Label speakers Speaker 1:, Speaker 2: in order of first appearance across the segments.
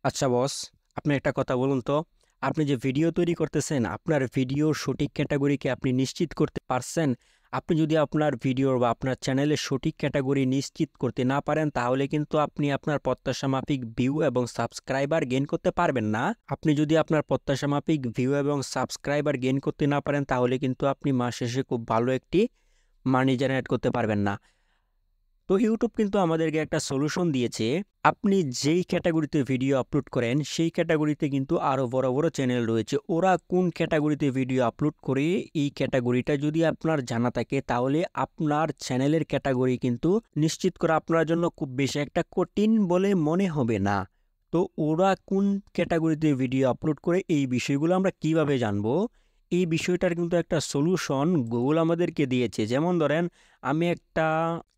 Speaker 1: আচ্ছা বস, আপনি একটা কথা বলুন তো, আপনি যে ভিডিও তৈরি করতেছেন, আপনার ভিডিওর সঠিক ক্যাটাগরিকে আপনি নিশ্চিত করতে পারছেন? আপনি যদি আপনার ভিডিওর বা আপনার চ্যানেলের সঠিক ক্যাটাগরি নিশ্চিত করতে না পারেন, তাহলে কিন্তু আপনি আপনার প্রত্যাশা মাফিক ভিউ এবং সাবস্ক্রাইবার গেইন করতে পারবেন না। আপনি যদি আপনার প্রত্যাশা মাফিক ভিউ এবং সাবস্ক্রাইবার গেইন করতে না পারেন, তাহলে কিন্তু আপনি মাস শেষে খুব ভালো একটি মানি জেনারেট করতে পারবেন না। তো ইউটিউব কিন্তু আমাদেরকে একটা সলিউশন দিয়েছে। আপনি যেই ক্যাটাগরিতে ভিডিও আপলোড করেন, সেই ক্যাটাগরিতে কিন্তু আরও বড় বড় চ্যানেল রয়েছে। ওরা কোন ক্যাটাগরিতে ভিডিও আপলোড করে, এই ক্যাটাগরিটা যদি আপনার জানা থাকে, তাহলে আপনার চ্যানেলের ক্যাটাগরি কিন্তু নিশ্চিত করা আপনার জন্য খুব বেশি একটা কঠিন বলে মনে হবে না। তো ওরা কোন ক্যাটাগরিতে ভিডিও আপলোড করে, এই বিষয়গুলো আমরা কিভাবে জানবো? এই বিষয়টার কিন্তু একটা সলিউশন গুগল আমাদেরকে দিয়েছে। যেমন ধরেন, আমি একটা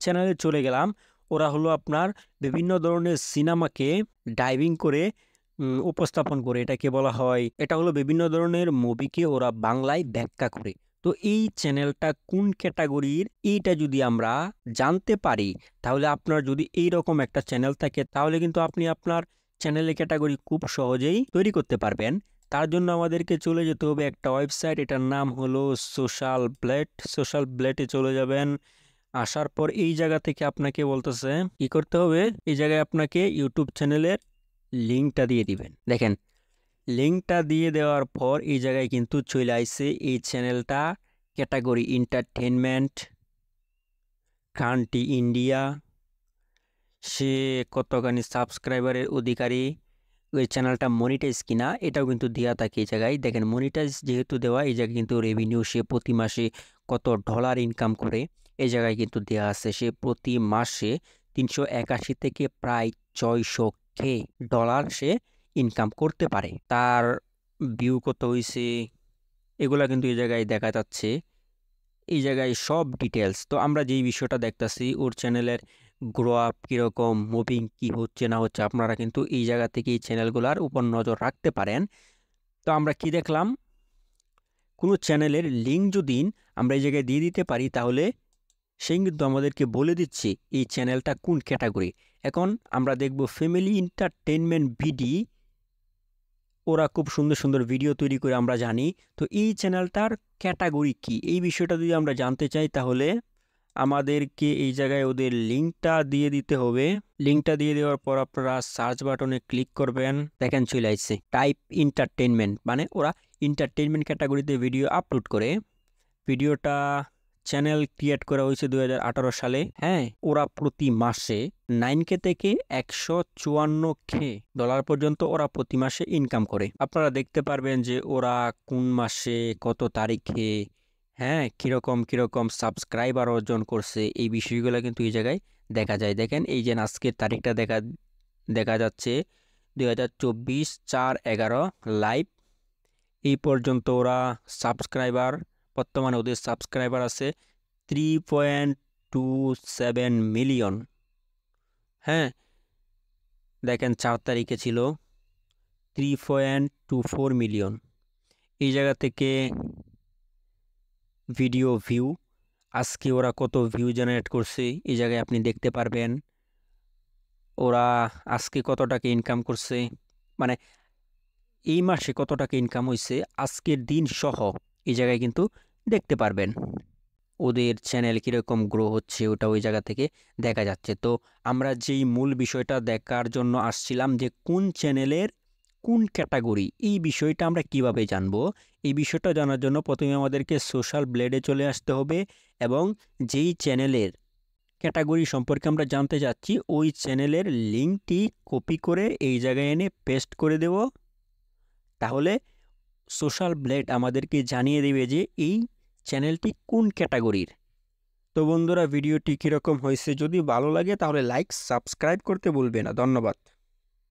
Speaker 1: চ্যানেলে চলে গেলাম, ওরা হলো আপনার বিভিন্ন ধরনের সিনেমাকে ডাইভিং করে উপস্থাপন করে, এটাকে বলা হয়, এটা হলো বিভিন্ন ধরনের মুভিকে ওরা বাংলায় ব্যাখ্যা করে। তো এই চ্যানেলটা কোন ক্যাটাগরির, এইটা যদি আমরা জানতে পারি, তাহলে আপনার যদি এই রকম একটা চ্যানেল থাকে, তাহলে কিন্তু আপনি আপনার চ্যানেলের ক্যাটাগরি খুব সহজেই তৈরি করতে পারবেন। তার জন্য আমাদেরকে চলে যেতে হবে একটা ওয়েবসাইট, এটার নাম হলো সোশ্যাল ব্লেড। সোশ্যাল ব্লেডে চলে যাবেন। আসার পর এই জায়গা থেকে আপনাকে বলতেছে কি করতে হবে। এই জায়গায় আপনাকে ইউটিউব চ্যানেলের লিঙ্কটা দিয়ে দিবেন। দেখেন, লিঙ্কটা দিয়ে দেওয়ার পর এই জায়গায় কিন্তু চলে আইছে এই চ্যানেলটা, ক্যাটাগরি এন্টারটেনমেন্ট, কান্ট্রি ইন্ডিয়া, সে কতখানি সাবস্ক্রাইবারের অধিকারী, ওই চ্যানেলটা মনিটাইজ কিনা এটাও কিন্তু দেওয়া থাকে। এই জায়গায় দেখেন, মনিটাইজ যেহেতু দেওয়া, এই জায়গায় কিন্তু রেভিনিউ, সে প্রতি মাসে কত ডলার ইনকাম করে এই জায়গায় কিন্তু দেওয়া আছে। সে প্রতি মাসে 381 থেকে প্রায় 600K ডলার সে ইনকাম করতে পারে। তার ভিউ কত হয়েছে এগুলা কিন্তু এই জায়গায় দেখা যাচ্ছে। এই জায়গায় সব ডিটেলস। তো আমরা যেই বিষয়টা দেখতাছি, ওর চ্যানেলের গ্রো আপ কীরকম, মুভিং কি হচ্ছে না হচ্ছে, আপনারা কিন্তু এই জায়গা থেকে এই চ্যানেলগুলোর উপর নজর রাখতে পারেন। তো আমরা কি দেখলাম, কোনো চ্যানেলের লিঙ্ক যদি আমরা এই জায়গায় দিয়ে দিতে পারি, তাহলে সেই কিন্তু আমাদেরকে বলে দিচ্ছে এই চ্যানেলটা কোন ক্যাটাগরি। এখন আমরা দেখব ফ্যামিলি এন্টারটেনমেন্ট বিডি, ওরা খুব সুন্দর সুন্দর ভিডিও তৈরি করে, আমরা জানি। তো এই চ্যানেলটার ক্যাটাগরি কি, এই বিষয়টা যদি আমরা জানতে চাই, তাহলে আমাদেরকে এই জায়গায় ওদের লিঙ্কটা দিয়ে দিতে হবে। লিঙ্কটা দিয়ে দেওয়ার পর আপনারা সার্চ বাটনে ক্লিক করবেন। দেখেন চলে আসছে টাইপ এন্টারটেনমেন্ট, মানে ওরা এন্টারটেনমেন্ট ক্যাটাগরিতে ভিডিও আপলোড করে। ভিডিওটা চ্যানেল ক্রিয়েট করা হয়েছে 2018 সালে। হ্যাঁ, ওরা প্রতি মাসে 9K থেকে 154K ডলার পর্যন্ত ওরা প্রতি মাসে ইনকাম করে। আপনারা দেখতে পারবেন যে ওরা কোন মাসে কত তারিখে, হ্যাঁ, কিরকম কিরকম সাবস্ক্রাইবার অর্জন করছে, এই বিষয়গুলো কিন্তু এই জায়গায় দেখা যায়। দেখেন, এই যে আজকের তারিখটা দেখা দেখা যাচ্ছে 2024 4/11 লাইভ। এই পর্যন্ত ওরা সাবস্ক্রাইবার, বর্তমানে ওদের সাবস্ক্রাইবার আছে 3.27 মিলিয়ন। হ্যাঁ, দেখেন 4 তারিখে ছিল 3.24 মিলিয়ন। এই জায়গা থেকে ভিডিও ভিউ, আজকে ওরা কত ভিউ জেনারেট করছে এই জায়গায় আপনি দেখতে পারবেন। ওরা আজকে কত টাকা ইনকাম করছে, মানে এই মাসে কত টাকা ইনকাম হয়েছে আজকের দিন সহ এই জায়গায় কিন্তু দেখতে পারবেন। ওদের চ্যানেল কীরকম গ্রো হচ্ছে ওটা ওই জায়গা থেকে দেখা যাচ্ছে। তো আমরা যেই মূল বিষয়টা দেখার জন্য আসছিলাম, যে কোন চ্যানেলের কোন ক্যাটাগরি, এই বিষয়টা আমরা কিভাবে জানবো। এই বিষয়টা জানার জন্য প্রথমে আমাদেরকে সোশ্যাল ব্লেডে চলে আসতে হবে, এবং যেই চ্যানেলের ক্যাটাগরি সম্পর্কে আমরা জানতে চাচ্ছি, ওই চ্যানেলের লিঙ্কটি কপি করে এই জায়গায় এনে পেস্ট করে দেব। তাহলে সোশ্যাল ব্লেড আমাদেরকে জানিয়ে দেবে যে এই চ্যানেলটি কোন ক্যাটাগরির। তো বন্ধুরা, ভিডিওটি কীরকম হয়েছে, যদি ভালো লাগে তাহলে লাইক সাবস্ক্রাইব করতে ভুলবে না। ধন্যবাদ।